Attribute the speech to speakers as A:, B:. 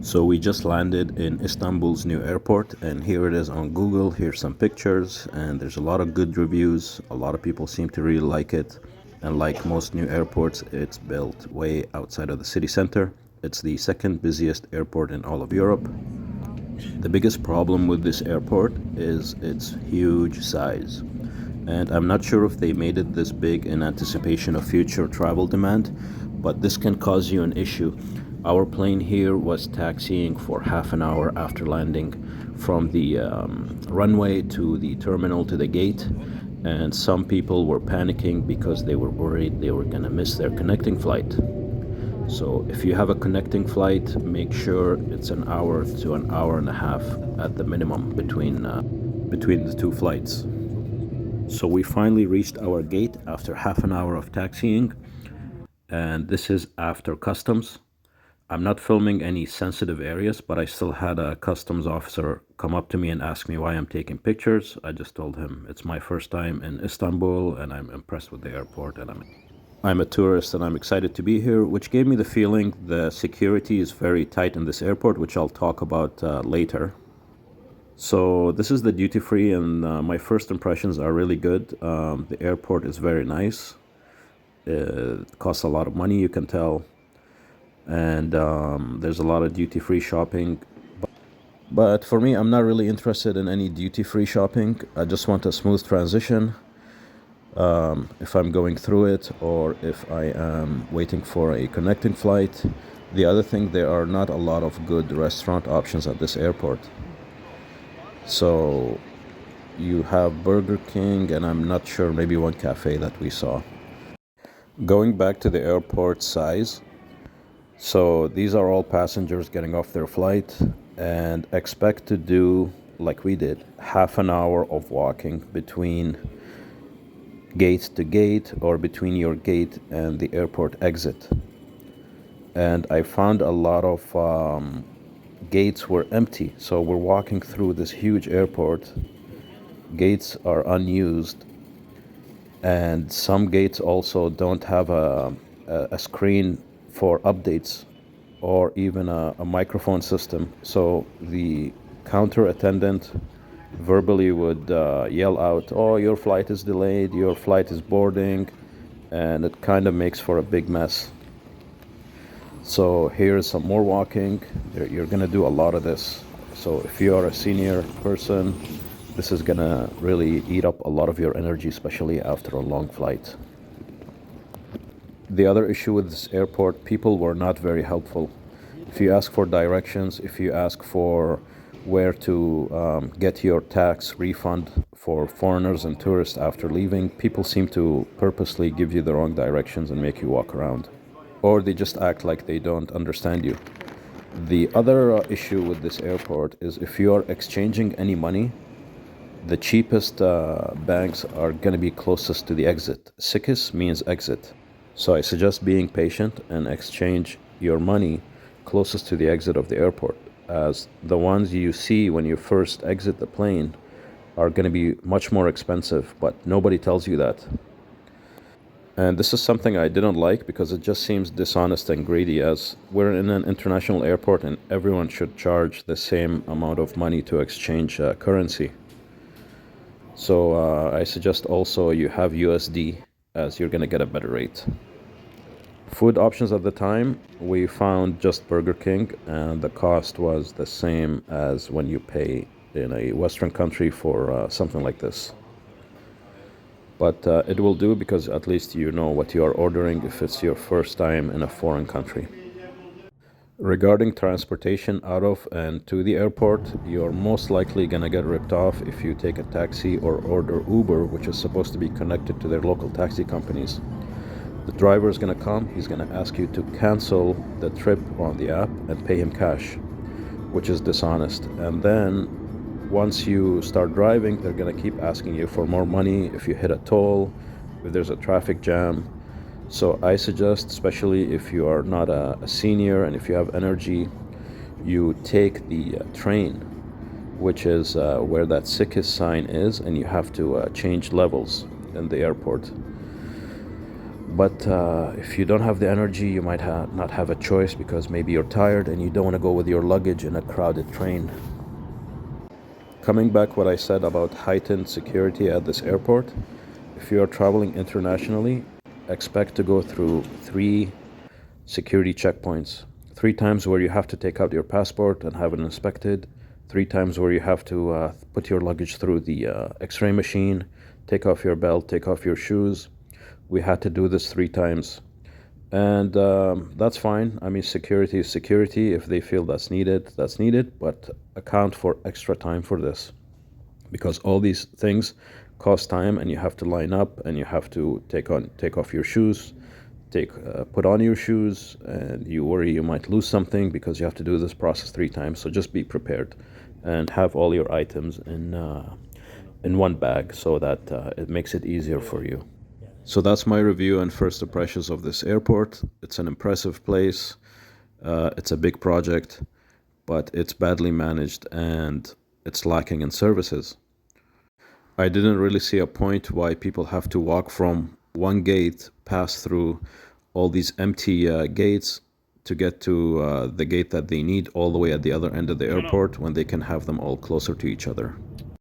A: So we just landed in Istanbul's new airport, and here it is on Google. Here's some pictures, and there's a lot of good reviews. A lot of people seem to really like it. And like most new airports, it's built way outside of the city center. It's the second busiest airport in all of Europe. The biggest problem with this airport is its huge size. And I'm not sure if they made it this big in anticipation of future travel demand, but this can cause you an issue. Our plane here was taxiing for half an hour after landing from the runway to the terminal to the gate, and some people were panicking because they were worried they were going to miss their connecting flight. So if you have a connecting flight, make sure it's an hour to an hour and a half at the minimum between the two flights. So we finally reached our gate after half an hour of taxiing, and this is after customs. I'm not filming any sensitive areas, but I still had a customs officer come up to me and ask me why I'm taking pictures. I just told him it's my first time in Istanbul and I'm impressed with the airport, and I'm a tourist and I'm excited to be here, which gave me the feeling the security is very tight in this airport, which I'll talk about later. So this is the duty free, and my first impressions are really good. The airport is very nice. It costs a lot of money, you can tell, and there's a lot of duty free shopping. But for me, I'm not really interested in any duty free shopping. I just want a smooth transition if I'm going through it or if I am waiting for a connecting flight. The other thing, there are not a lot of good restaurant options at this airport. So you have Burger King, and I'm not sure, maybe one cafe that we saw. Going back to the airport size, so these are all passengers getting off their flight, and expect to do, like we did, half an hour of walking between gate to gate or between your gate and the airport exit. And I found a lot of gates were empty. So we're walking through this huge airport. Gates are unused, and some gates also don't have a screen for updates or even a microphone system. So the counter attendant verbally would yell out, "Oh, your flight is delayed, your flight is boarding," and it kind of makes for a big mess. So here's some more walking. You're gonna do a lot of this. So if you are a senior person, this is gonna really eat up a lot of your energy, especially after a long flight. The other issue with this airport, people were not very helpful. If you ask for directions, if you ask for where to get your tax refund for foreigners and tourists after leaving, people seem to purposely give you the wrong directions and make you walk around, or they just act like they don't understand you. The other issue with this airport is if you are exchanging any money, the cheapest banks are going to be closest to the exit. Sikis means exit. So I suggest being patient and exchange your money closest to the exit of the airport, as the ones you see when you first exit the plane are going to be much more expensive, but nobody tells you that. And this is something I didn't like because it just seems dishonest and greedy, as we're in an international airport and everyone should charge the same amount of money to exchange currency. So I suggest also you have USD, as you're going to get a better rate. Food options at the time, we found just Burger King, and the cost was the same as when you pay in a Western country for something like this. But it will do because at least you know what you are ordering if it's your first time in a foreign country. Regarding transportation out of and to the airport, you're most likely going to get ripped off if you take a taxi or order Uber, which is supposed to be connected to their local taxi companies. The driver is going to come, he's going to ask you to cancel the trip on the app and pay him cash, which is dishonest. And then once you start driving, they're going to keep asking you for more money if you hit a toll, if there's a traffic jam. So I suggest, especially if you are not a senior and if you have energy, you take the train, which is where that sickest sign is, and you have to change levels in the airport. But if you don't have the energy, you might not have a choice because maybe you're tired and you don't want to go with your luggage in a crowded train. Coming back what I said about heightened security at this airport, if you are traveling internationally, expect to go through three security checkpoints. Three times where you have to take out your passport and have it inspected. Three times where you have to put your luggage through the x-ray machine, take off your belt, take off your shoes. We had to do this three times. And that's fine. I mean, security is security. If they feel that's needed, that's needed. But account for extra time for this, because all these things cost time, and you have to line up, and you have to take off your shoes, put on your shoes, and you worry you might lose something because you have to do this process three times. So just be prepared, and have all your items in one bag so that it makes it easier for you. So that's my review and first impressions of this airport. It's an impressive place. It's a big project, but it's badly managed and it's lacking in services. I didn't really see a point why people have to walk from one gate, pass through all these empty gates to get to the gate that they need all the way at the other end of the airport when they can have them all closer to each other.